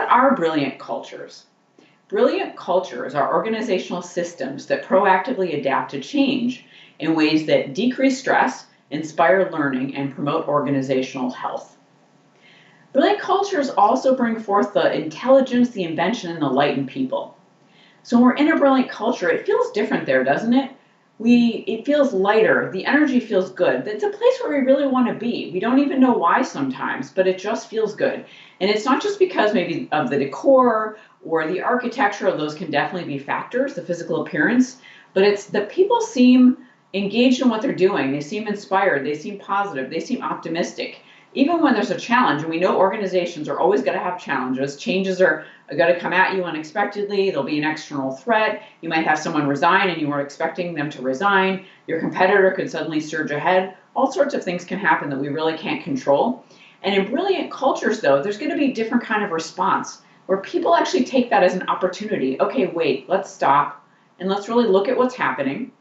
are brilliant cultures? Brilliant cultures are organizational systems that proactively adapt to change in ways that decrease stress, inspire learning, and promote organizational health. Brilliant cultures also bring forth the intelligence, the invention, and the light in people. So when we're in a brilliant culture, it feels different there, doesn't it? It feels lighter. The energy feels good. It's a place where we really want to be. We don't even know why sometimes, but it just feels good. And it's not just because maybe of the decor or the architecture, those can definitely be factors, the physical appearance, but it's that people seem engaged in what they're doing. They seem inspired. They seem positive. They seem optimistic. Even when there's a challenge, and we know organizations are always going to have challenges, changes are going to come at you unexpectedly. There'll be an external threat. You might have someone resign and you weren't expecting them to resign. Your competitor could suddenly surge ahead. All sorts of things can happen that we really can't control. And in brilliant cultures, though, there's going to be a different kind of response where people actually take that as an opportunity. Okay, wait, let's stop and let's really look at what's happening,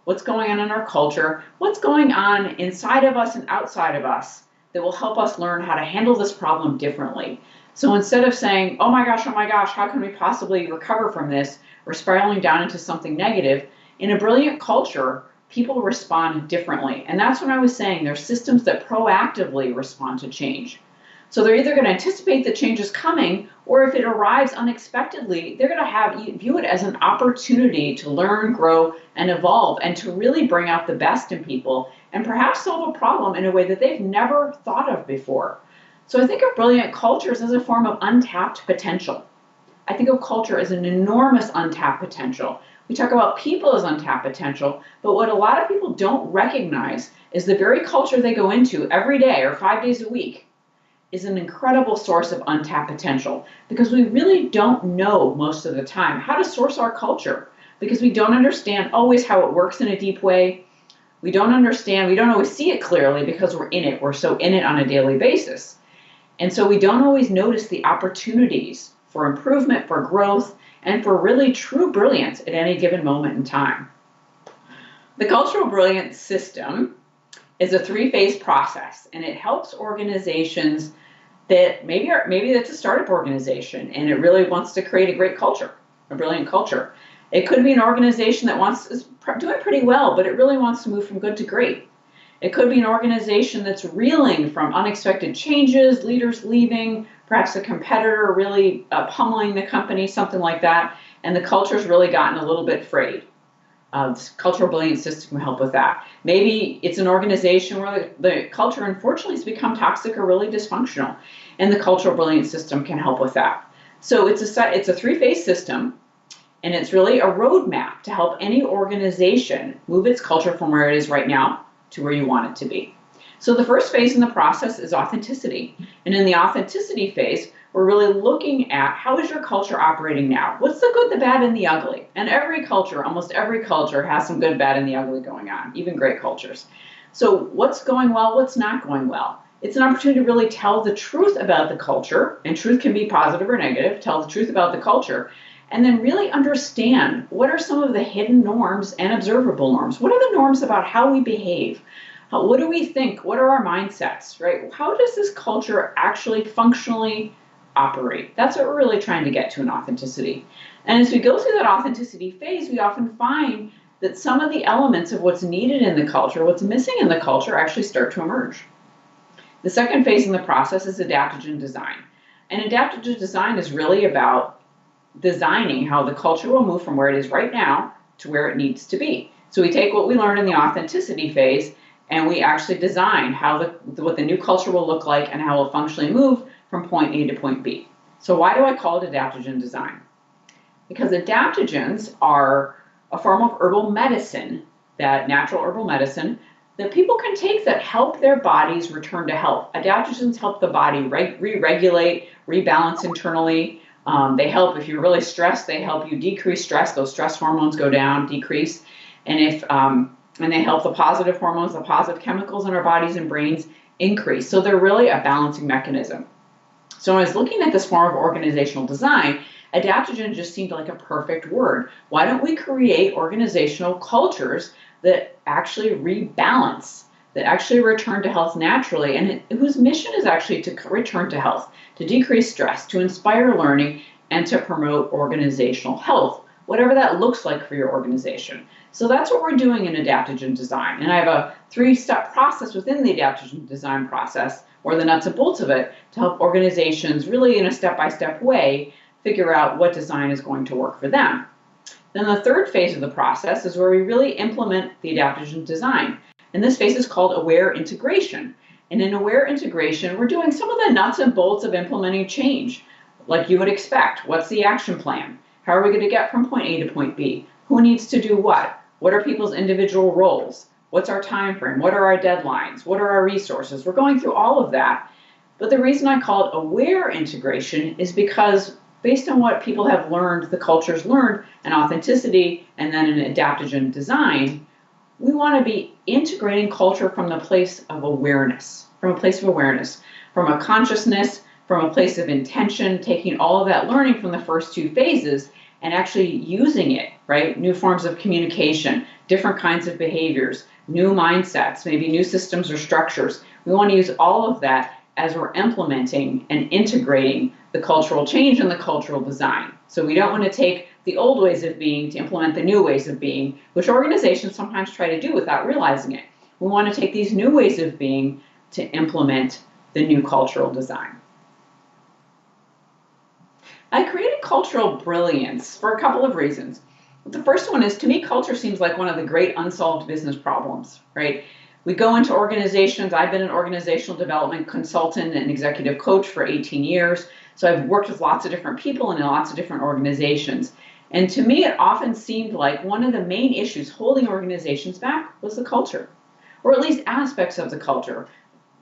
what's going on in our culture, what's going on inside of us and outside of us that will help us learn how to handle this problem differently. So instead of saying, oh my gosh, how can we possibly recover from this, or spiraling down into something negative, in a brilliant culture, people respond differently. And that's what I was saying. There's systems that proactively respond to change. So they're either going to anticipate the change is coming, or if it arrives unexpectedly, they're going to view it as an opportunity to learn, grow, and evolve, and to really bring out the best in people, and perhaps solve a problem in a way that they've never thought of before. So I think of brilliant cultures as a form of untapped potential. I think of culture as an enormous untapped potential. We talk about people as untapped potential, but what a lot of people don't recognize is the very culture they go into every day or 5 days a week is an incredible source of untapped potential, because we really don't know most of the time how to source our culture, because we don't understand always how it works in a deep way. We don't always see it clearly because we're in it. We're so in it on a daily basis. And so we don't always notice the opportunities for improvement, for growth, and for really true brilliance at any given moment in time. The Cultural Brilliance System is a 3-phase process, and it helps organizations that maybe that's a startup organization and it really wants to create a great culture, a brilliant culture. It could be an organization that is doing pretty well, but it really wants to move from good to great. It could be an organization that's reeling from unexpected changes, leaders leaving, perhaps a competitor really pummeling the company, something like that, and the culture's really gotten a little bit frayed. The Cultural Brilliance System can help with that. Maybe it's an organization where the culture, unfortunately, has become toxic or really dysfunctional, and the Cultural Brilliance System can help with that. So it's a 3-phase system, and it's really a roadmap to help any organization move its culture from where it is right now to where you want it to be. So the first phase in the process is authenticity. And in the authenticity phase, we're really looking at how is your culture operating now? What's the good, the bad, and the ugly? And almost every culture has some good, bad, and the ugly going on, even great cultures. So what's going well, what's not going well? It's an opportunity to really tell the truth about the culture, and truth can be positive or negative, tell the truth about the culture, and then really understand what are some of the hidden norms and observable norms. What are the norms about how we behave? What do we think? What are our mindsets, right? How does this culture actually functionally operate? That's what we're really trying to get to in authenticity. And as we go through that authenticity phase, we often find that some of the elements of what's needed in the culture, what's missing in the culture, actually start to emerge. The second phase in the process is adaptogen design. And adaptogen design is really about designing how the culture will move from where it is right now to where it needs to be. So we take what we learned in the authenticity phase and we actually design what the new culture will look like and how it will functionally move from point A to point B. So why do I call it adaptogen design? Because adaptogens are a form of herbal medicine, that natural herbal medicine, that people can take that help their bodies return to health. Adaptogens help the body re-regulate, rebalance internally. They help if you're really stressed, they help you decrease stress. Those stress hormones go down, decrease. And they help the positive hormones, the positive chemicals in our bodies and brains increase. So they're really a balancing mechanism. So when I was looking at this form of organizational design, adaptogen just seemed like a perfect word. Why don't we create organizational cultures that actually rebalance that actually return to health naturally and whose mission is actually to return to health, to decrease stress, to inspire learning, and to promote organizational health, whatever that looks like for your organization. So that's what we're doing in Adaptogen Design. And I have a 3-step process within the Adaptogen Design process, or the nuts and bolts of it, to help organizations really in a step-by-step way figure out what design is going to work for them. Then the third phase of the process is where we really implement the Adaptogen Design. And this phase is called aware integration. And in aware integration, we're doing some of the nuts and bolts of implementing change, like you would expect. What's the action plan? How are we going to get from point A to point B? Who needs to do what? What are people's individual roles? What's our time frame? What are our deadlines? What are our resources? We're going through all of that. But the reason I call it aware integration is because based on what people have learned, the cultures learned, and authenticity, and then in adaptogen design, we want to be integrating culture from the place of awareness, from a consciousness, from a place of intention, taking all of that learning from the first 2 phases and actually using it, right? New forms of communication, different kinds of behaviors, new mindsets, maybe new systems or structures. We want to use all of that as we're implementing and integrating the cultural change and the cultural design. So we don't want to take the old ways of being to implement the new ways of being, which organizations sometimes try to do without realizing it. We want to take these new ways of being to implement the new cultural design. I created Cultural Brilliance for a couple of reasons. The first one is, to me, culture seems like one of the great unsolved business problems, right? We go into organizations. I've been an organizational development consultant and executive coach for 18 years. So I've worked with lots of different people in lots of different organizations. And to me, it often seemed like one of the main issues holding organizations back was the culture, or at least aspects of the culture.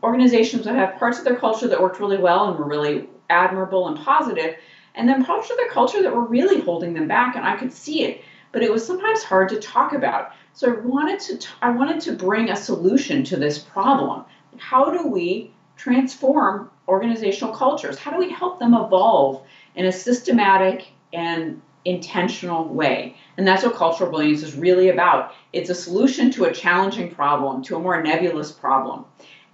Organizations would have parts of their culture that worked really well and were really admirable and positive, and then parts of their culture that were really holding them back, and I could see it, but it was sometimes hard to talk about. So I wanted to bring a solution to this problem. How do we transform organizational cultures? How do we help them evolve in a systematic and intentional way? And that's what Cultural Brilliance is really about. It's a solution to a challenging problem, to a more nebulous problem.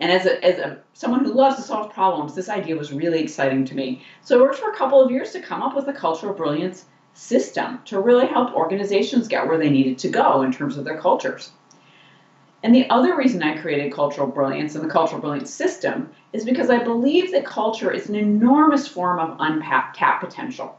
And as someone who loves to solve problems, this idea was really exciting to me. So I worked for a couple of years to come up with a Cultural Brilliance system to really help organizations get where they needed to go in terms of their cultures. And the other reason I created Cultural Brilliance and the Cultural Brilliance system is because I believe that culture is an enormous form of untapped potential.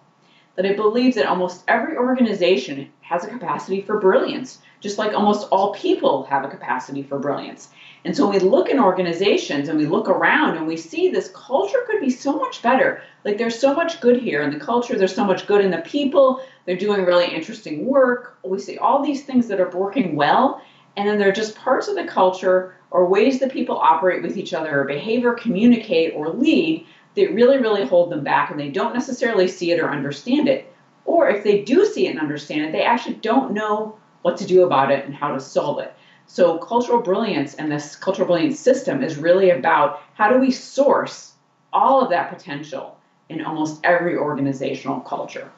That I believe that almost every organization has a capacity for brilliance, just like almost all people have a capacity for brilliance. And so when we look in organizations and we look around and we see this culture could be so much better. Like there's so much good here in the culture, there's so much good in the people, they're doing really interesting work. We see all these things that are working well, and then they're just parts of the culture or ways that people operate with each other or behave or communicate or lead that really, really hold them back, and they don't necessarily see it or understand it. Or if they do see it and understand it, they actually don't know what to do about it and how to solve it. So Cultural Brilliance and this Cultural Brilliance system is really about how do we source all of that potential in almost every organizational culture.